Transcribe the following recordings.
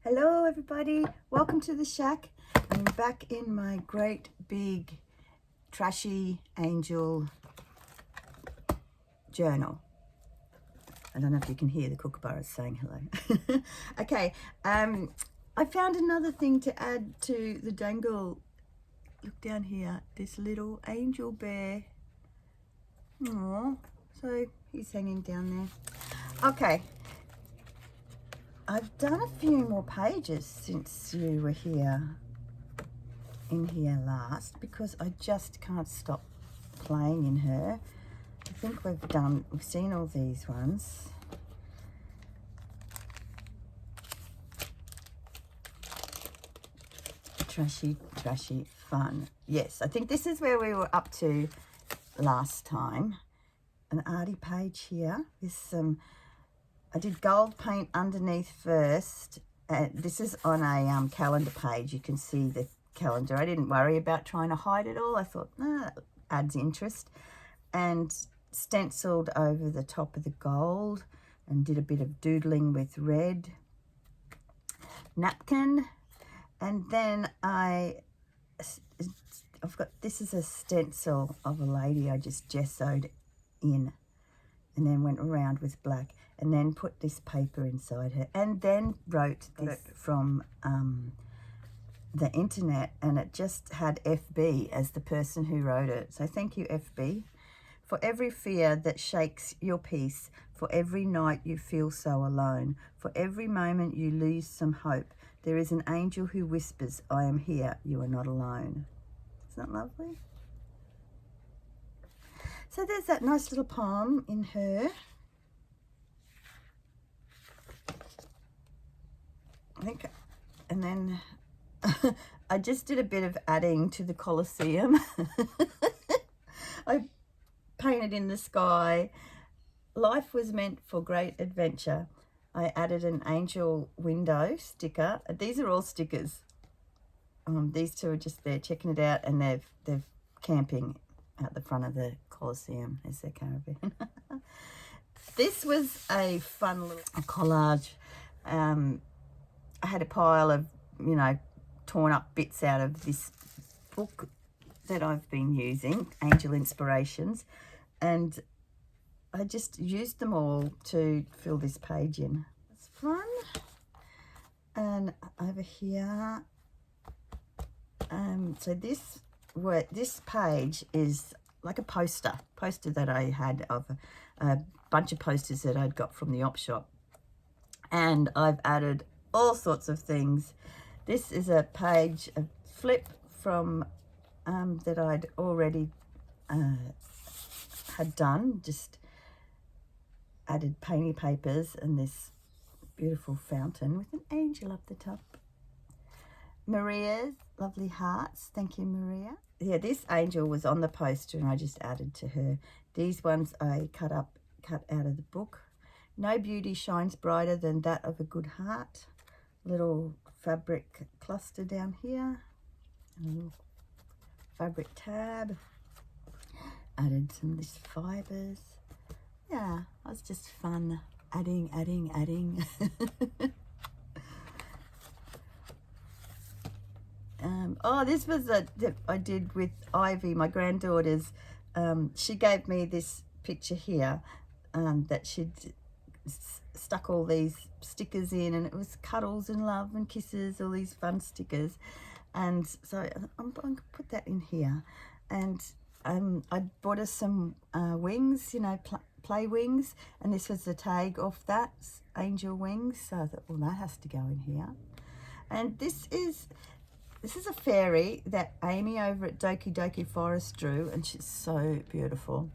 Hello everybody, welcome to the shack. I'm back in my great big trashy angel journal. I don't know if you can hear the kookaburras saying hello. Okay, I found another thing to add to the dangle. Look down here, this little angel bear. Aww, so he's hanging down there. Okay, I've done a few more pages since you were in here last because I just can't stop playing in her. I think we've seen all these ones. Trashy fun. Yes, I think this is where we were up to last time. An arty page here with some, I did gold paint underneath first. This is on a calendar page. You can see the calendar. I didn't worry about trying to hide it all. I thought, that adds interest. And stenciled over the top of the gold and did a bit of doodling with red. Napkin. And then I've got, this is a stencil of a lady I just gessoed in and then went around with black and then put this paper inside her and then wrote this from the internet, and it just had FB as the person who wrote it. So thank you, FB. For every fear that shakes your peace, for every night you feel so alone, for every moment you lose some hope, there is an angel who whispers, I am here, you are not alone. Isn't that lovely? So there's that nice little poem in her. I think, and then I just did a bit of adding to the Colosseum. I painted in the sky. Life was meant for great adventure. I added an angel window sticker. These are all stickers. These two are just there checking it out, and they're camping out the front of the Colosseum. There's their caravan. This was a fun little collage. I had a pile of, torn up bits out of this book that I've been using, Angel Inspirations, and I just used them all to fill this page in. It's fun. And over here, so this page is like a poster that I had of a bunch of posters that I'd got from the op shop, and I've added all sorts of things. This is a page, a flip from that I'd already had done, just added painty papers and this beautiful fountain with an angel up the top. Maria's lovely hearts, thank you, Maria. Yeah, this angel was on the poster and I just added to her. These ones I cut out of the book. No beauty shines brighter than that of a good heart. Little fabric cluster down here, a little fabric tab. Added some of this fibers. Yeah, it was just fun adding. Oh, this was that I did with Ivy, my granddaughter's. She gave me this picture here that she'd stuck all these stickers in, and it was cuddles and love and kisses, all these fun stickers. And so I'm going to put that in here. And I bought us some wings, play wings, and this was the tag off that, angel wings. So I thought, well, that has to go in here. And this is a fairy that Amy over at Doki Doki Forest drew, and she's so beautiful.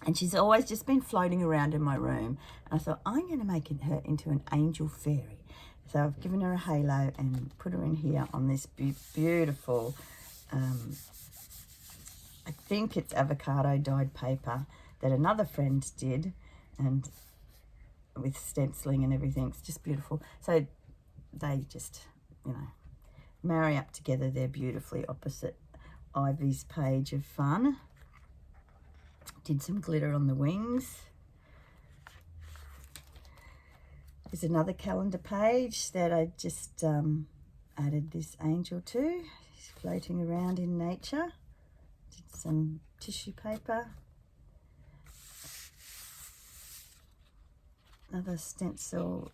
And she's always just been floating around in my room. And I thought, I'm going to make her into an angel fairy. So I've given her a halo and put her in here on this beautiful, I think it's avocado dyed paper that another friend did, and with stenciling and everything. It's just beautiful. So they just, marry up together. They're beautifully opposite Ivy's page of fun. Did some glitter on the wings. There's another calendar page that I just added this angel to. He's floating around in nature. Did some tissue paper. Another stencil.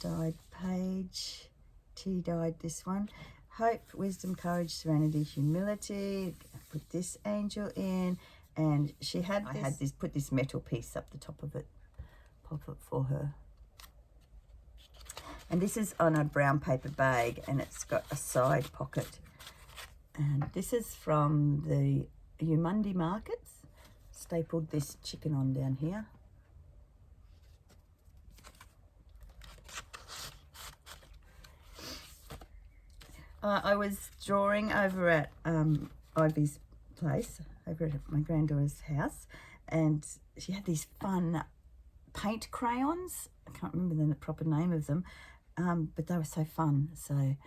Dyed page. Tea dyed this one. Hope, wisdom, courage, serenity, humility. Put this angel in. And she had I had this, put this metal piece up the top of it. Pop it for her. And this is on a brown paper bag, and it's got a side pocket. And this is from the Umundi markets. Stapled this chicken on down here. I was drawing over at Ivy's place, over at my granddaughter's house, and she had these fun paint crayons. I can't remember the proper name of them, but they were so fun. So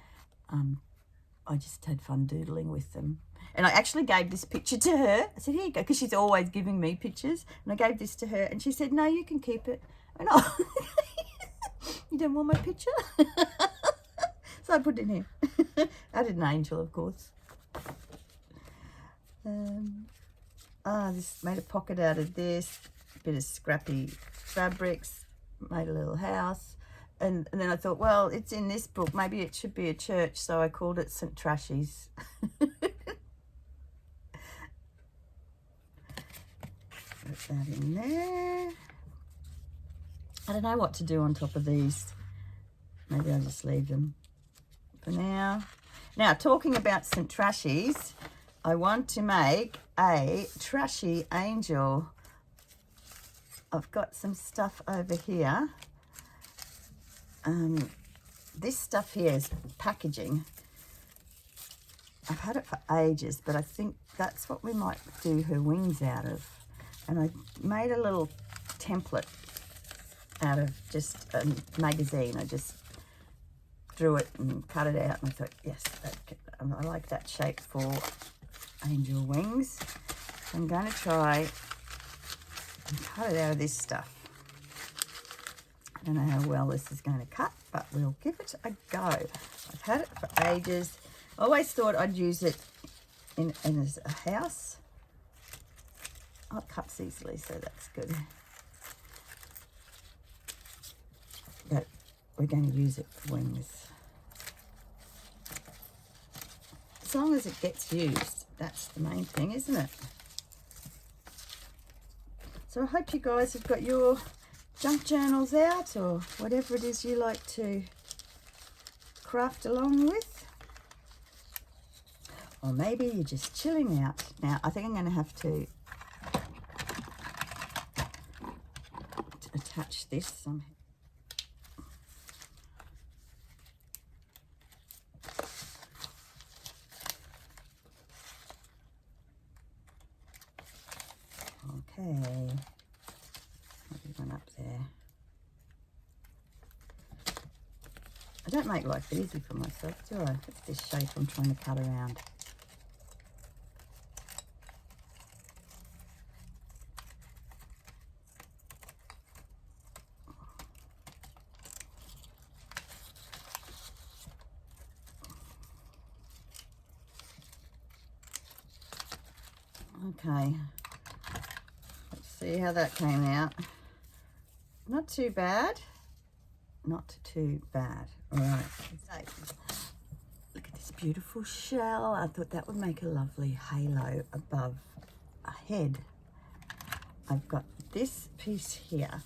I just had fun doodling with them. And I actually gave this picture to her. I said, here you go, because she's always giving me pictures. And I gave this to her, and she said, no, you can keep it. I went, oh, you don't want my picture? So I put it in here. I did an angel, of course. This made a pocket out of this. A bit of scrappy fabrics. Made a little house. And then I thought, well, it's in this book. Maybe it should be a church. So I called it St. Trashy's. Put that in there. I don't know what to do on top of these. Maybe I'll just leave them for now. Now, talking about St. Trashy's, I want to make a trashy angel. I've got some stuff over here. This stuff here is packaging. I've had it for ages, but I think that's what we might do her wings out of. And I made a little template out of just a magazine. I just drew it and cut it out, and I thought, yes, I like that shape for angel wings. So I'm going to try and cut it out of this stuff. I don't know how well this is going to cut, but we'll give it a go. I've had it for ages. I always thought I'd use it in as a house. Oh, it cuts easily, so that's good. But we're going to use it for wings. As long as it gets used, that's the main thing, isn't it? So I hope you guys have got your junk journals out, or whatever it is you like to craft along with. Or maybe you're just chilling out. Now, I think I'm going to have to attach this somehow. Okay, maybe one up there. I don't make life easy for myself, do I? It's this shape I'm trying to cut around. Okay, let's see how that came out. Not too bad. Not too bad. All right, so look at this beautiful shell. I thought that would make a lovely halo above a head. I've got this piece here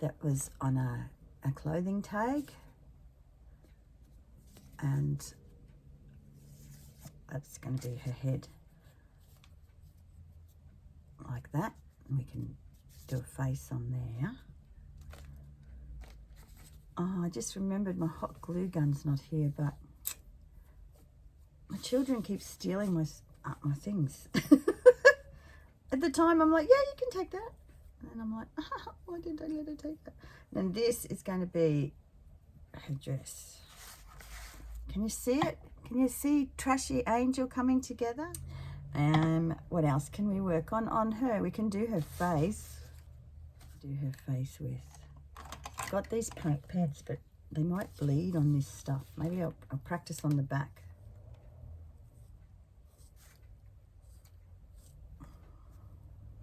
that was on a clothing tag, and that's going to be her head. Like that, and we can do a face on there. Oh, I just remembered my hot glue gun's not here, but my children keep stealing my things. At the time, I'm like, yeah, you can take that. And I'm like, oh, why did I let her take that? And this is going to be her dress. Can you see it? Can you see Trashy Angel coming together? What else can we work on her? We can do her face. do her face with. Got these pads, but they might bleed on this stuff. Maybe I'll practice on the back.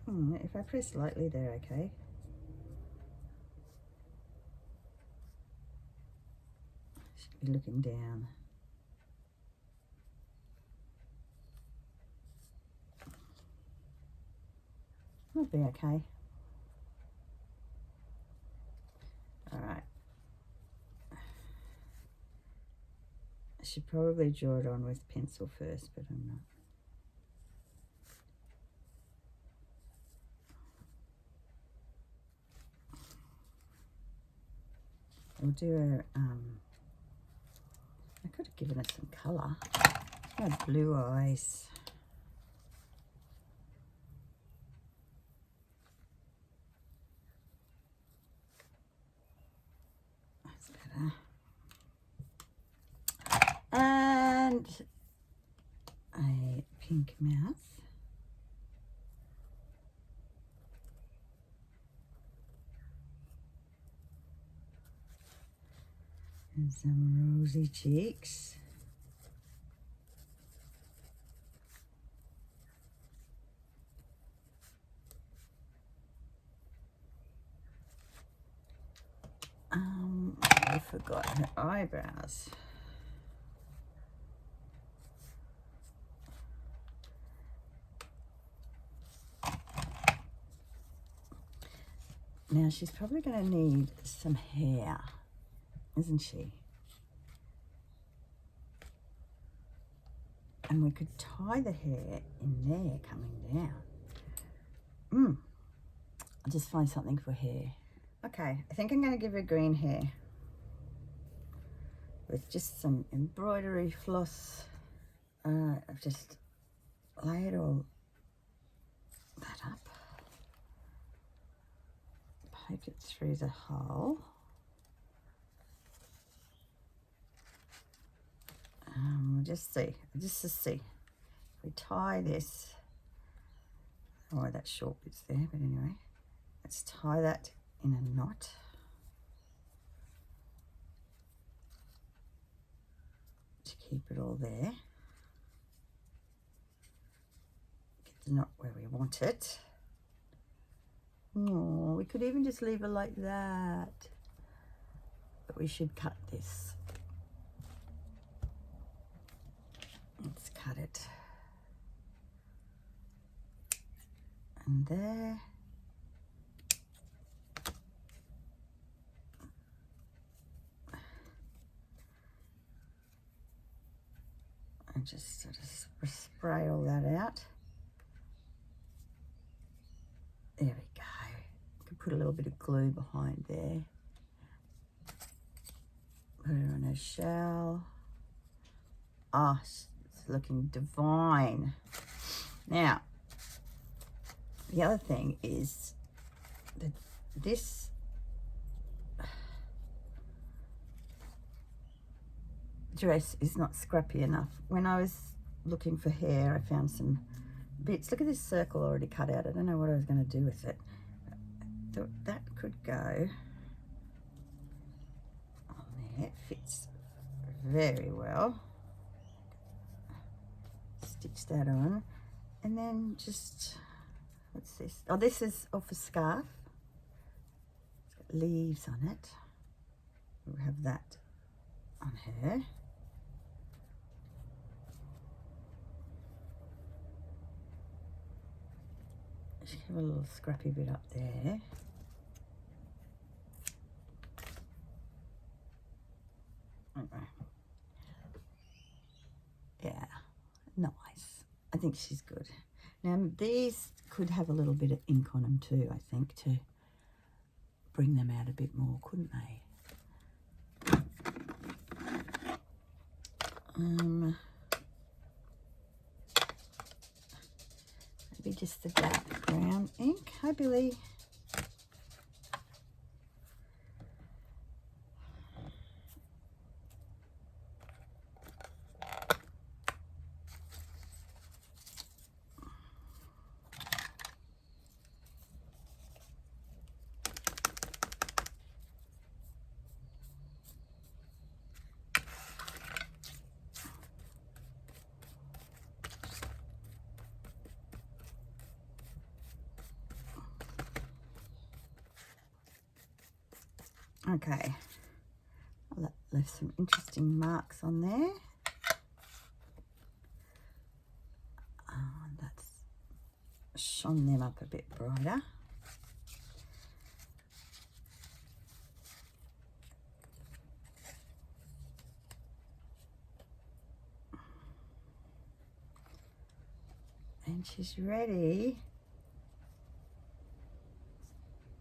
If I press lightly there, okay. Should be looking down. It'll be okay. All right. I should probably draw it on with pencil first, but I'm not. We'll do a, I could have given it some colour. It had blue eyes. That's better. And a pink mouth. And some rosy cheeks. I forgot her eyebrows. Now she's probably going to need some hair, isn't she? And we could tie the hair in there coming down. I'll just find something for hair. Okay, I think I'm going to give her green hair with just some embroidery floss. I've just laid all that up. Poke it through the hole. We'll just see, just to see. If we tie this, oh, that short bit's there, but anyway, let's tie that in a knot. To keep it all there. Get the knot where we want it. Oh, we could even just leave it like that. But we should cut this. Let's cut it. And there. And just sort of spray all that out. There we go. Could put a little bit of glue behind there. Put it on a shell. Ah, it's looking divine. Now, the other thing is that this dress is not scrappy enough. When I was looking for hair, I found some bits. Look at this circle already cut out. I don't know what I was going to do with it. That could go on there. It fits very well. Stitch that on, and then just, what's this? Oh, this is off a scarf. It's got leaves on it. We'll have that on her. She have a little scrappy bit up there. Okay. Yeah, nice. I think she's good. Now these could have a little bit of ink on them too, I think, to bring them out a bit more, couldn't they? Maybe just the dark brown ink. Hi, Billy. Okay, I left some interesting marks on there. That's shone them up a bit brighter. And she's ready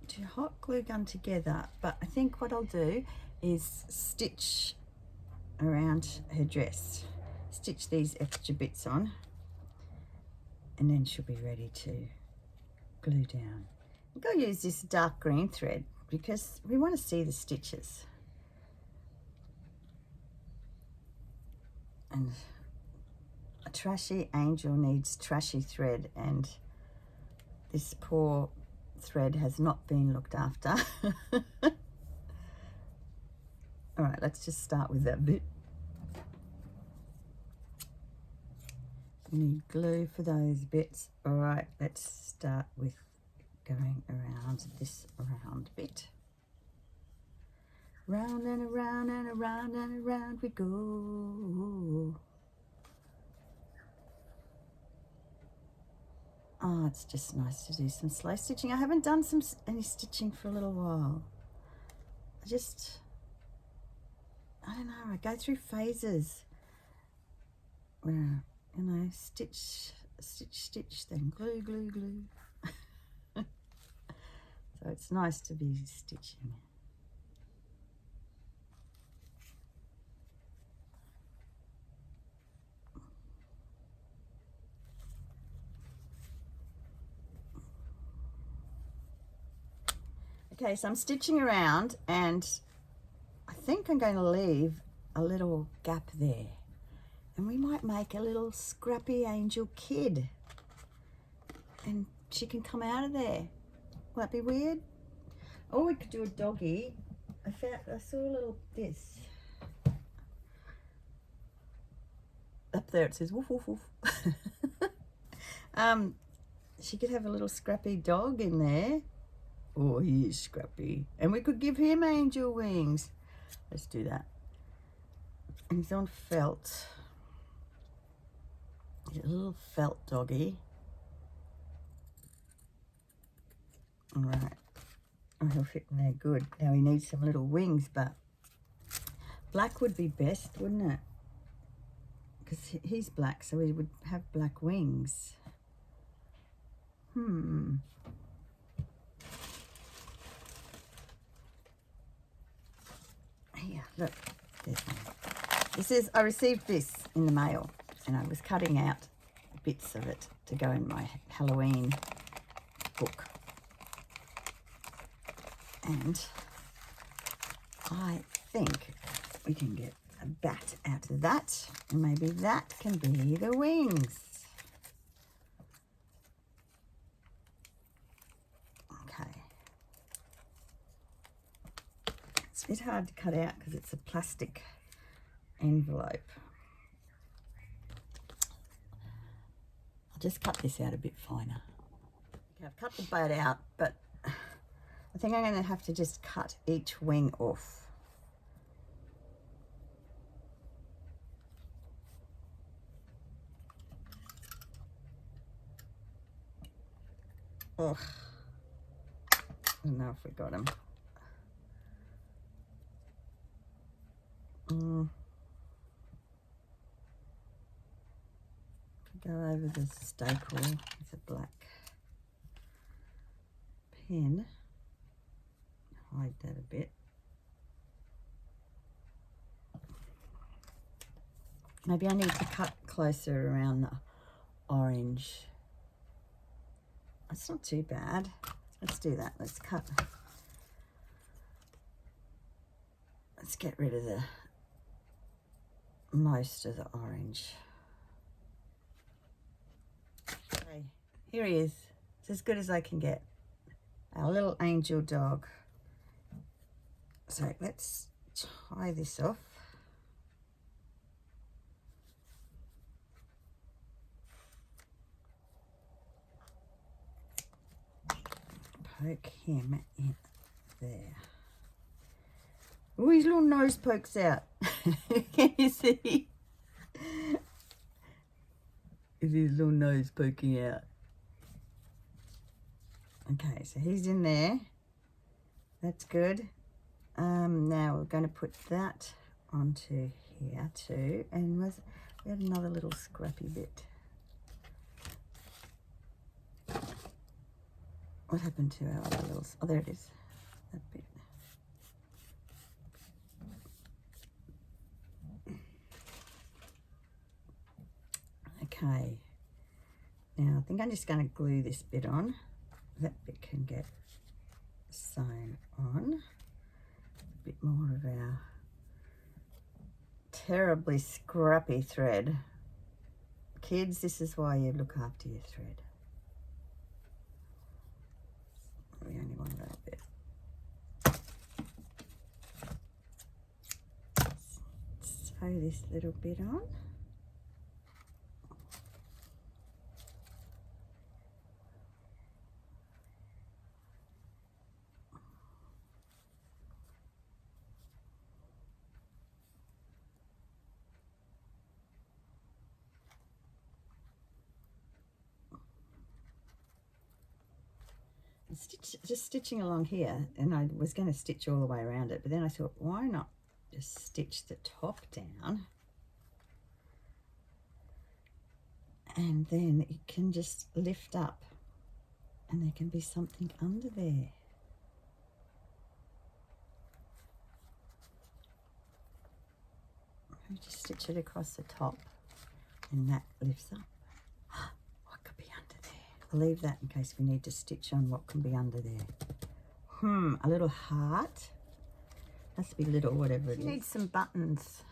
to hot glue gun together, but I think what I'll do is stitch around her dress, stitch these extra bits on, and then she'll be ready to glue down. I'm going to use this dark green thread because we want to see the stitches. And a trashy angel needs trashy thread, and this poor thread has not been looked after. All right, let's just start with that bit. We need glue for those bits. All right, let's start with going around this round bit. Round and around and around and around we go. Oh, it's just nice to do some slow stitching. I haven't done any stitching for a little while. I don't know, I go through phases where, you know, stitch, then glue, glue, glue. So it's nice to be stitching. Okay, so I'm stitching around, and I think I'm going to leave a little gap there, and we might make a little scrappy angel kid, and she can come out of there. Will that be weird? Or we could do a doggy. I saw a little this. Up there it says woof woof woof. She could have a little scrappy dog in there. Oh, he is scrappy. And we could give him angel wings. Let's do that. And he's on felt. He's a little felt doggy. All right. Oh, he'll fit in there good. Now he needs some little wings, but black would be best, wouldn't it? Because he's black, so he would have black wings. Here, look. This is, I received this in the mail, and I was cutting out bits of it to go in my Halloween book. And I think we can get a bat out of that, and maybe that can be the wings. Okay. It's a bit hard to cut out because it's a plastic envelope. I'll just cut this out a bit finer. Okay, I've cut the boat out, but I think I'm going to have to just cut each wing off. Oh, I don't know if we got them. Go over the staple with a black pen. Hide that a bit. Maybe I need to cut closer around the orange. That's not too bad. Let's do that. Let's cut. Let's get rid of the most of the orange. Okay, here he is. It's as good as I can get. Our little angel dog. So let's tie this off. Poke him in there. Oh, his little nose pokes out. Can you see? Is his little nose poking out? Okay, so he's in there. That's good. Now we're going to put that onto here too. And we had another little scrappy bit. What happened to our other little... Oh, there it is. That bit. Okay. Now I think I'm just going to glue this bit on. That bit can get sewn on. A bit more of our terribly scrappy thread. Kids, this is why you look after your thread. We only want a little bit. Sew this little bit on. Just stitching along here, and I was going to stitch all the way around it, but then I thought, why not just stitch the top down, and then it can just lift up and there can be something under there. I just stitch it across the top and that lifts up. What could be under there? I'll leave that in case we need to stitch on what can be under there. A little heart. Must be little, whatever it is. Need some buttons.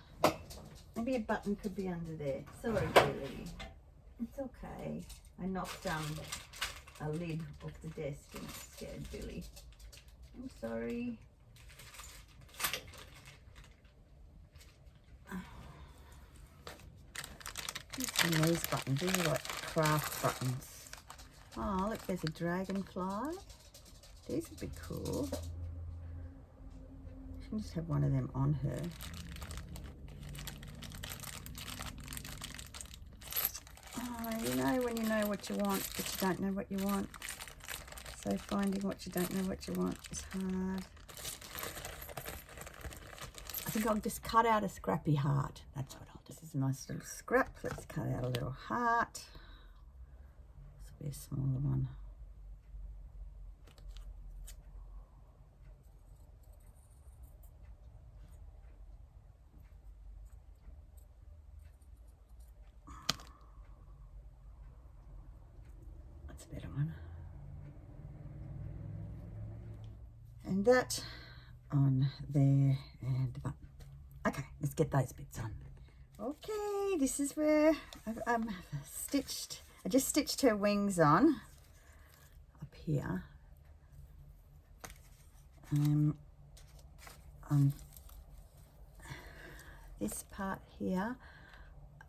Maybe a button could be under there. Sorry, Billy. It's okay. I knocked a lid off the desk and it scared Billy. I'm sorry. And these buttons, these are like craft buttons. Oh, look, there's a dragonfly. These would be cool. She can just have one of them on her. Oh, you know when you know what you want, but you don't know what you want. So finding what you don't know what you want is hard. I think I'll just cut out a scrappy heart. That's what I'll do. This is a nice little scrap. Let's cut out a little heart. This will be a smaller one. That's a better one. And that on there and the button. Okay, let's get those bits on. Okay, this is where I've stitched. I just stitched her wings on up here. On this part here,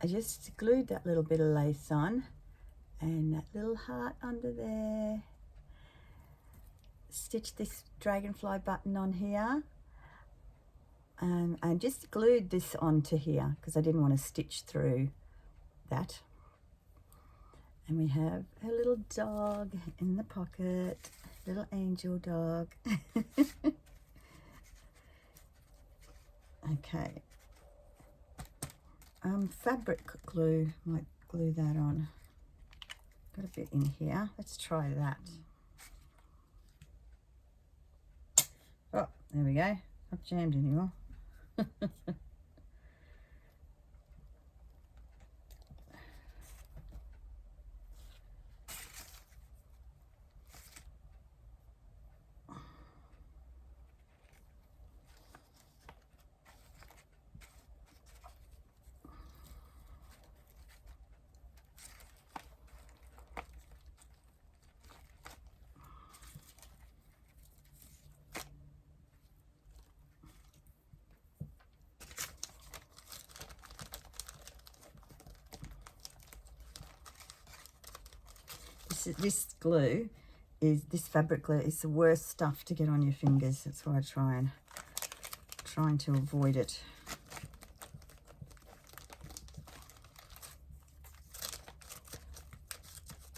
I just glued that little bit of lace on and that little heart under there. Stitched this dragonfly button on here. I just glued this onto here because I didn't want to stitch through that. And we have a little dog in the pocket, little angel dog. Okay. Fabric glue, might glue that on. Got a bit in here. Let's try that. Oh, there we go. Not jammed anymore. This glue this fabric glue is the worst stuff to get on your fingers. That's why I trying to avoid it.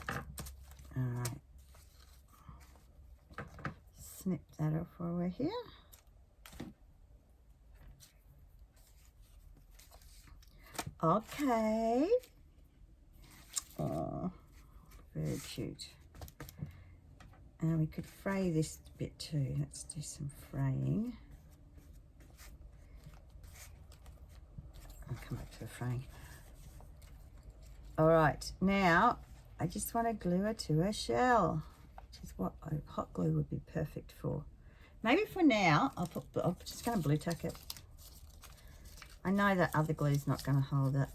All right. Snip that off while we're here. Okay. Oh, very cute. And we could fray this bit too. Let's do some fraying. I'll come back to the fraying. All right, now I just want to glue her to her shell, which is what hot glue would be perfect for. Maybe for now, I'm just going to blue tack it. I know that other glue's not going to hold it.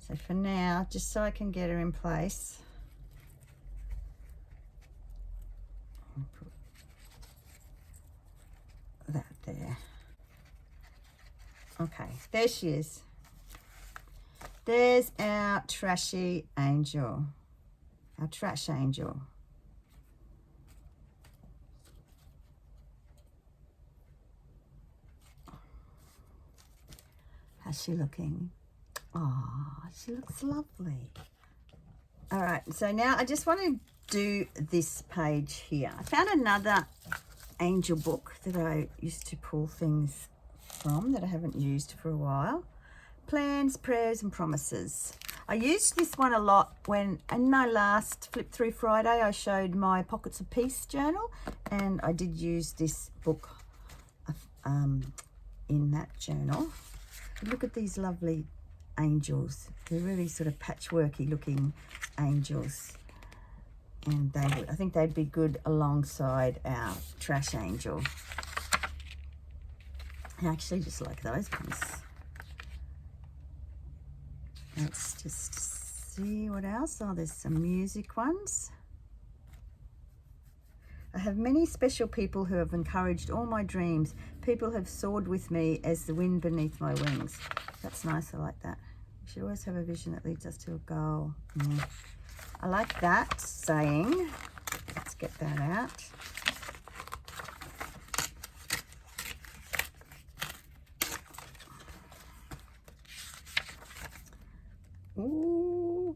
So for now, just so I can get her in place, I'll put that there. Okay, there she is. There's our trashy angel, our trash angel. How's she looking? Oh, she looks lovely. All right, so now I just want to do this page here. I found another angel book that I used to pull things from that I haven't used for a while. Plans, Prayers and Promises. I used this one a lot when, in my last Flip Through Friday, I showed my Pockets of Peace journal, and I did use this book in that journal. Look at these lovely angels. They're really sort of patchworky looking angels, and I think they'd be good alongside our trash angel. I actually just like those ones. Let's just see what else. Oh, there's some music ones. I have many special people who have encouraged all my dreams. People have soared with me as the wind beneath my wings. That's nice. I like that. You should always have a vision that leads us to a goal. Yeah. I like that saying. Let's get that out. Ooh,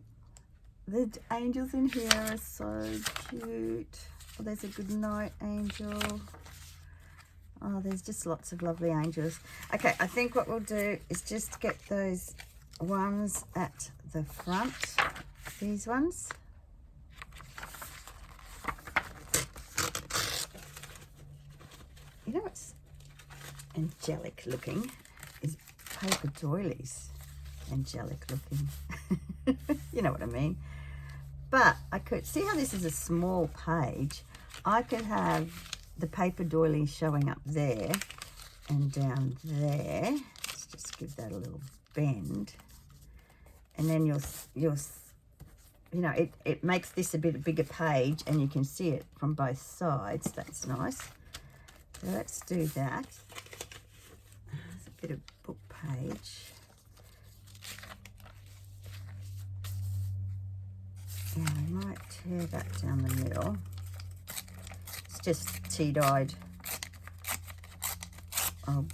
the angels in here are so cute. Oh, there's a good night angel. Oh, there's just lots of lovely angels. Okay, I think what we'll do is just get those ones at the front. These ones. You know what's angelic looking is paper doilies. Angelic looking. You know what I mean. But I could see how this is a small page. I could have the paper doily showing up there and down there. Let's just give that a little bend, and then you'll you know, it makes this a bit bigger page, and you can see it from both sides. That's nice. So let's do that. There's a bit of book page. Yeah, I might tear that down the middle. It's just tea-dyed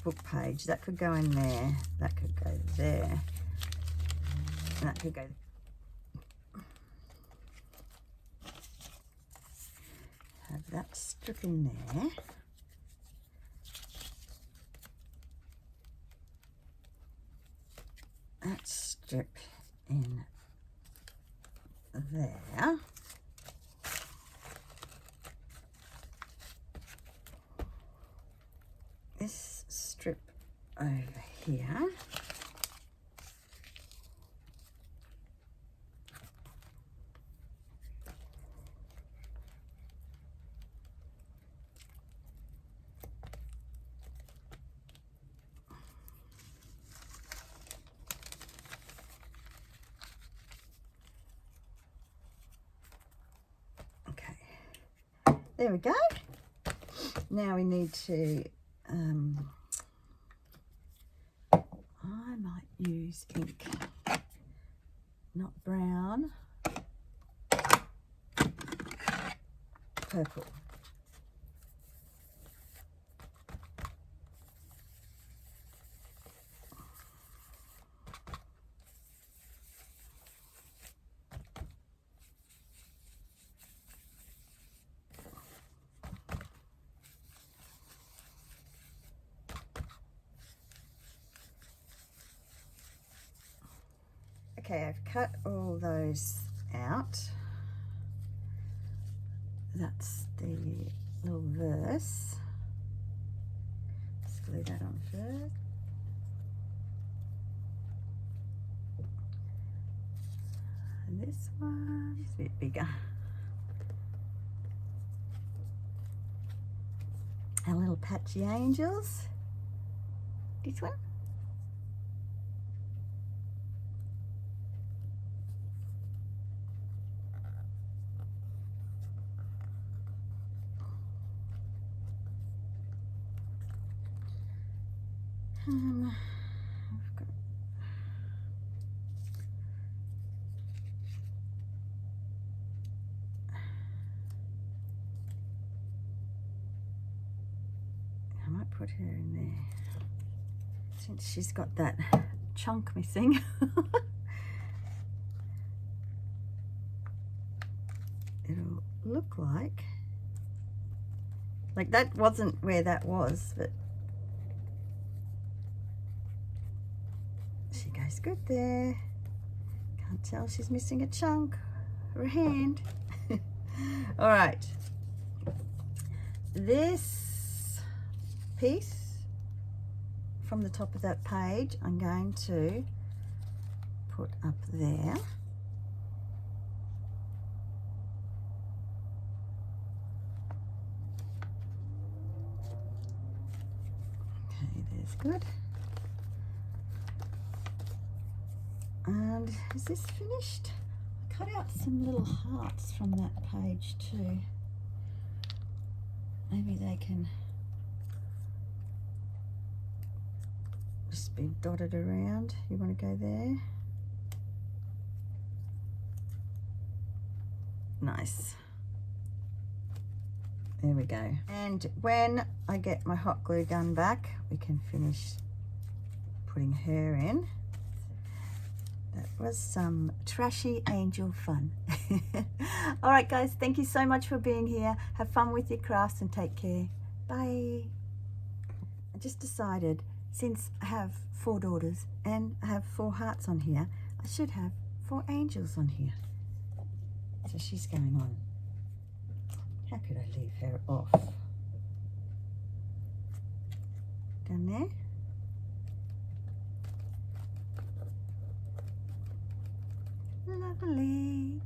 book page. That could go in there. That could go there. And that could go. Have that strip in there. That strip in there. This strip over here. There we go. Now we need to, I might use ink, not brown, purple. Okay, I've cut all those out. That's the little verse. Let's glue that on first. And this one is a bit bigger. Our little patchy angels. This one. I've got I might put her in there since she's got that chunk missing. It'll look like that wasn't where that was, but she goes good there. Can't tell she's missing a chunk or a hand. All right, this piece from the top of that page I'm going to put up there. Okay, there's good. And is this finished? I cut out some little hearts from that page too. Maybe they can just be dotted around. You want to go there? Nice. There we go. And when I get my hot glue gun back, we can finish putting her in. That was some trashy angel fun. All right, guys, thank you so much for being here. Have fun with your crafts and take care. Bye. I just decided, since I have 4 daughters and I have 4 hearts on here, I should have 4 angels on here. So she's going on. How could I leave her off? Down there. Lovely.